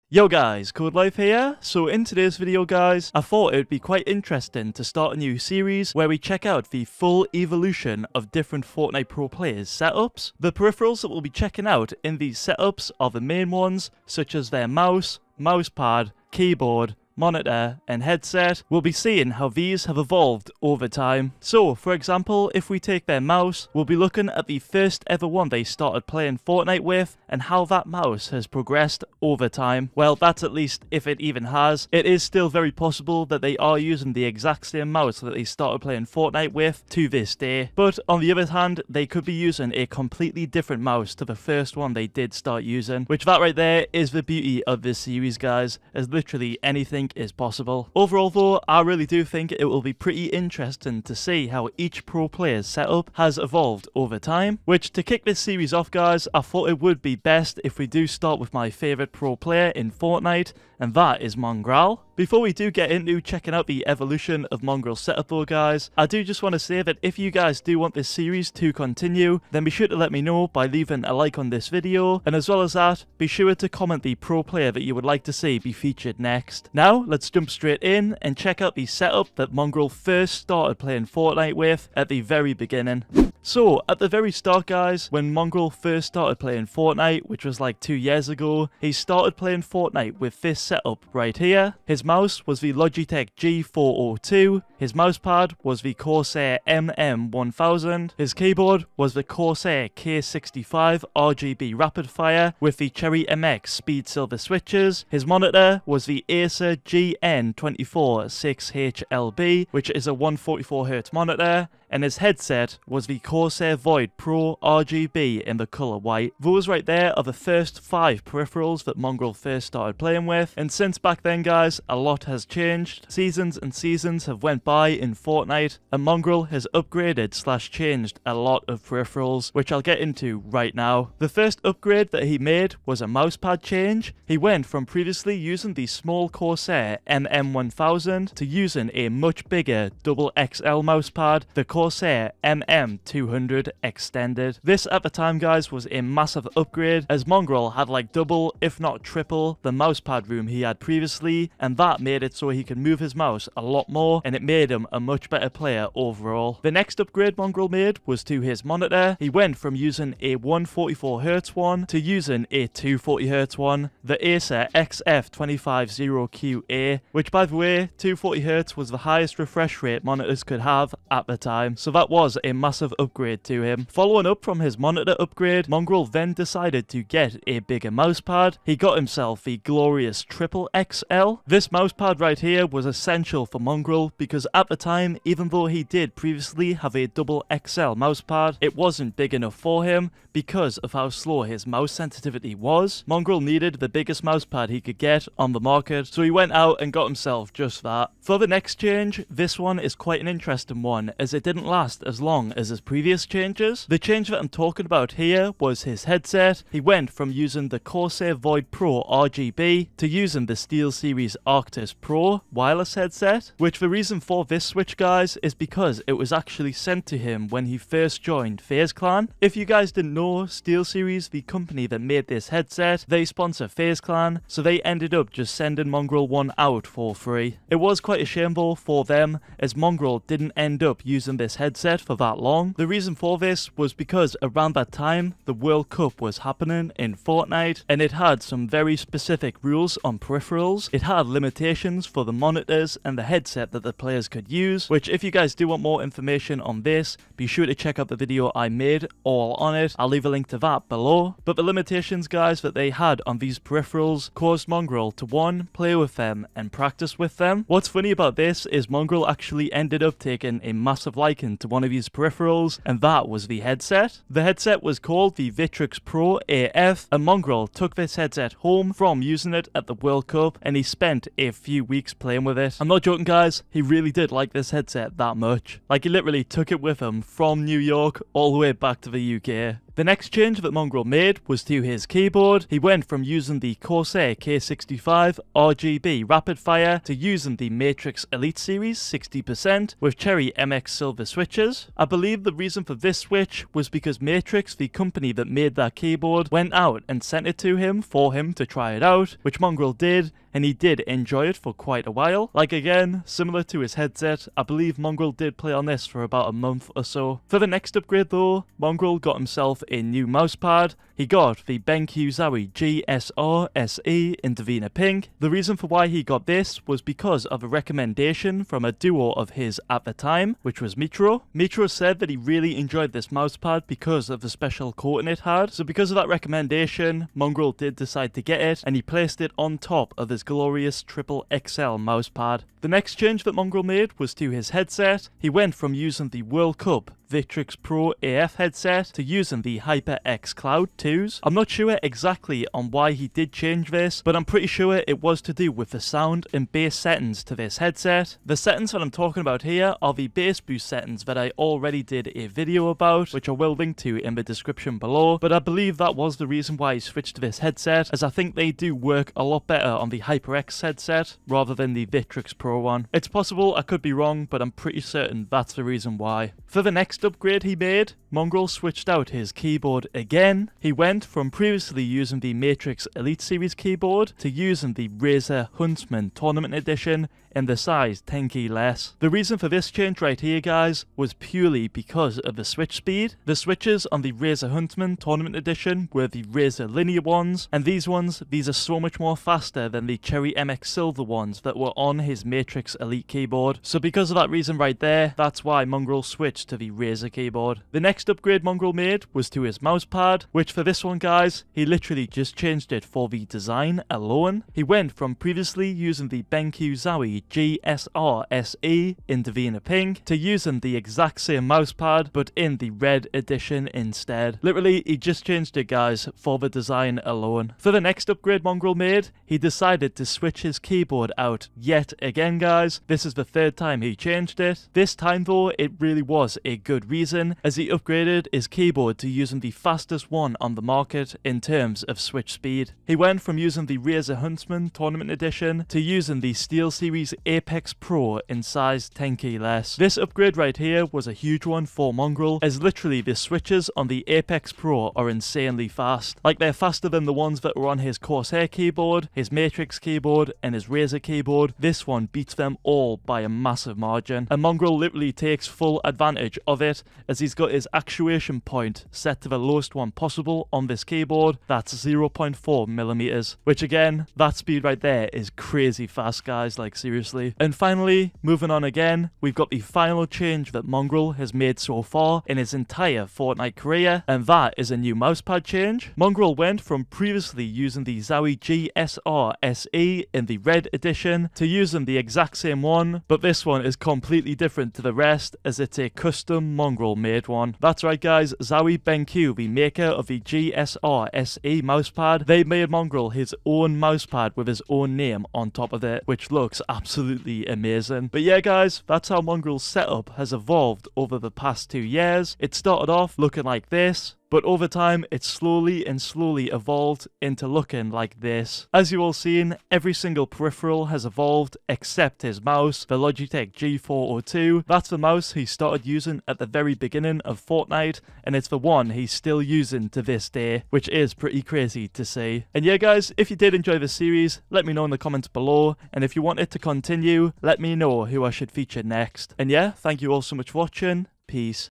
Yo guys, Codelife here. So in today's video guys, I thought it would be quite interesting to start a new series where we check out the full evolution of different Fortnite pro players' setups. The peripherals that we'll be checking out in these setups are the main ones, such as their mouse, mousepad, keyboard, monitor, and headset. We'll be seeing how these have evolved over time. So, for example, if we take their mouse, we'll be looking at the first ever one they started playing Fortnite with, and how that mouse has progressed over time. Well, that's at least if it even has. It is still very possible that they are using the exact same mouse that they started playing Fortnite with to this day. But on the other hand, they could be using a completely different mouse to the first one they did start using, which that right there is the beauty of this series, guys, as literally anything is possible. Overall though, I really do think it will be pretty interesting to see how each pro player's setup has evolved over time, which to kick this series off guys, I thought it would be best if we do start with my favourite pro player in Fortnite, and that is Mongraal. Before we do get into checking out the evolution of Mongraal's setup though guys, I do just want to say that if you guys do want this series to continue, then be sure to let me know by leaving a like on this video, and as well as that, be sure to comment the pro player that you would like to see be featured next. Now, let's jump straight in and check out the setup that Mongraal first started playing Fortnite with at the very beginning. So, at the very start guys, when Mongraal first started playing Fortnite, which was like 2 years ago, he started playing Fortnite with this setup right here. His mouse was the Logitech G402, his mousepad was the Corsair MM1000, his keyboard was the Corsair K65 RGB Rapid Fire with the Cherry MX Speed Silver switches, his monitor was the Acer GN246HLB, which is a 144Hz monitor, and his headset was the Corsair Void Pro RGB in the colour white. Those right there are the first 5 peripherals that Mongraal first started playing with, and since back then guys, a lot has changed. Seasons and seasons have went by in Fortnite, and Mongraal has upgraded / changed a lot of peripherals, which I'll get into right now. The first upgrade that he made was a mousepad change. He went from previously using the small Corsair MM1000 to using a much bigger XXL mousepad, the Corsair MM200 Extended. This at the time guys was a massive upgrade, as Mongraal had like double if not triple the mousepad room he had previously, and that made it so he could move his mouse a lot more, and it made him a much better player overall. The next upgrade Mongraal made was to his monitor. He went from using a 144Hz one to using a 240Hz one, the Acer XF250QA, which by the way, 240Hz was the highest refresh rate monitors could have at the time, so that was a massive upgrade to him. Following up from his monitor upgrade, Mongraal then decided to get a bigger mousepad. He got himself the glorious XXL. This mousepad right here was essential for Mongraal because at the time, even though he did previously have a XXL mousepad, it wasn't big enough for him because of how slow his mouse sensitivity was. Mongraal needed the biggest mousepad he could get on the market, so he went out and got himself just that. For the next change, this one is quite an interesting one, as it didn't last as long as his previous changes. The change that I'm talking about here was his headset. He went from using the Corsair Void Pro RGB to using the SteelSeries Arctis Pro wireless headset, which the reason for this switch guys is because it was actually sent to him when he first joined FaZe Clan. If you guys didn't know, SteelSeries, the company that made this headset, they sponsor FaZe Clan, so they ended up just sending Mongraal one out for free. It was quite a shame though for them, as Mongraal didn't end up using this headset for that long. The reason for this was because around that time, the World Cup was happening in Fortnite, and it had some very specific rules on peripherals. It had limitations for the monitors and the headset that the players could use, which if you guys do want more information on this, be sure to check out the video I made all on it. I'll leave a link to that below. But the limitations guys that they had on these peripherals caused Mongraal to 1. Play with them and practice with them. What's funny about this is Mongraal actually ended up taking a massive liking to one of these peripherals, and that was the headset. The headset was called the Vitrix Pro AF, and Mongraal took this headset home from using it at the World Cup, and he spent a few weeks playing with it. I'm not joking guys, he really did like this headset that much. Like he literally took it with him from New York all the way back to the UK. The next change that Mongraal made was to his keyboard. He went from using the Corsair K65 RGB rapid fire to using the Matrix Elite Series 60% with Cherry MX silver switches. I believe the reason for this switch was because Matrix, the company that made that keyboard, went out and sent it to him for him to try it out, which Mongraal did, and he did enjoy it for quite a while. Like again, similar to his headset, I believe Mongraal did play on this for about a month or so. For the next upgrade though, Mongraal got himself a new mousepad. He got the BenQ Zowie GSR SE in Davina Pink. The reason for why he got this was because of a recommendation from a duo of his at the time, which was Mitro. Mitro said that he really enjoyed this mousepad because of the special coating it had. So because of that recommendation, Mongraal did decide to get it, and he placed it on top of his glorious triple XL mousepad. The next change that Mongraal made was to his headset. He went from using the World Cup Victrix Pro AF headset to using the HyperX Cloud 2s. I'm not sure exactly on why he did change this, but I'm pretty sure it was to do with the sound and bass settings to this headset. The settings that I'm talking about here are the bass boost settings that I already did a video about, which I will link to in the description below, but I believe that was the reason why he switched to this headset, as I think they do work a lot better on the HyperX headset rather than the Victrix Pro one. It's possible I could be wrong, but I'm pretty certain that's the reason why. For the next upgrade he made, Mongraal switched out his keyboard again. He went from previously using the Matrix Elite Series keyboard to using the Razer Huntsman Tournament Edition in the size 10 key less. The reason for this change right here, guys, was purely because of the switch speed. The switches on the Razer Huntsman Tournament Edition were the Razer linear ones, and these are so much more faster than the Cherry MX silver ones that were on his Matrix Elite keyboard. So because of that reason right there, that's why Mongraal switched to the Razer keyboard. The next upgrade Mongraal made was to his mousepad, which for this one, guys, he literally just changed it for the design alone. He went from previously using the BenQ Zowie GSR SE in Davina Pink to using the exact same mousepad but in the red edition instead. Literally, he just changed it, guys, for the design alone. For the next upgrade Mongraal made, he decided to switch his keyboard out yet again, guys. This is the third time he changed it. This time though, it really was a good reason, as he upgraded his keyboard to using the fastest one on the market in terms of switch speed. He went from using the Razer Huntsman Tournament Edition to using the SteelSeries Apex Pro in size 10 key less. This upgrade right here was a huge one for Mongraal, as literally the switches on the Apex Pro are insanely fast. Like, they're faster than the ones that were on his Corsair keyboard, his Matrix keyboard, and his Razer keyboard. This one beats them all by a massive margin, and Mongraal literally takes full advantage of it, as he's got his actuation point set to the lowest one possible on this keyboard. That's 0.4 millimeters, which again, that speed right there is crazy fast, guys, like seriously. And finally, moving on again, we've got the final change that Mongraal has made so far in his entire Fortnite career, and that is a new mousepad change. Mongraal went from previously using the Zowie GSR SE in the red edition to using the exact same one, but this one is completely different to the rest, as it's a custom Mongraal made one. That's right, guys, Zowie BenQ, the maker of the GSR SE mousepad, they made Mongraal his own mousepad with his own name on top of it, which looks absolutely amazing. But yeah, guys, that's how Mongraal's setup has evolved over the past 2 years. It started off looking like this, but over time it slowly evolved into looking like this. As you all seen, every single peripheral has evolved except his mouse, the Logitech G402. That's the mouse he started using at the very beginning of Fortnite, and it's the one he's still using to this day, which is pretty crazy to see. And yeah, guys, if you did enjoy this series, let me know in the comments below, and if you want it to continue, let me know who I should feature next. And yeah, thank you all so much for watching. Peace.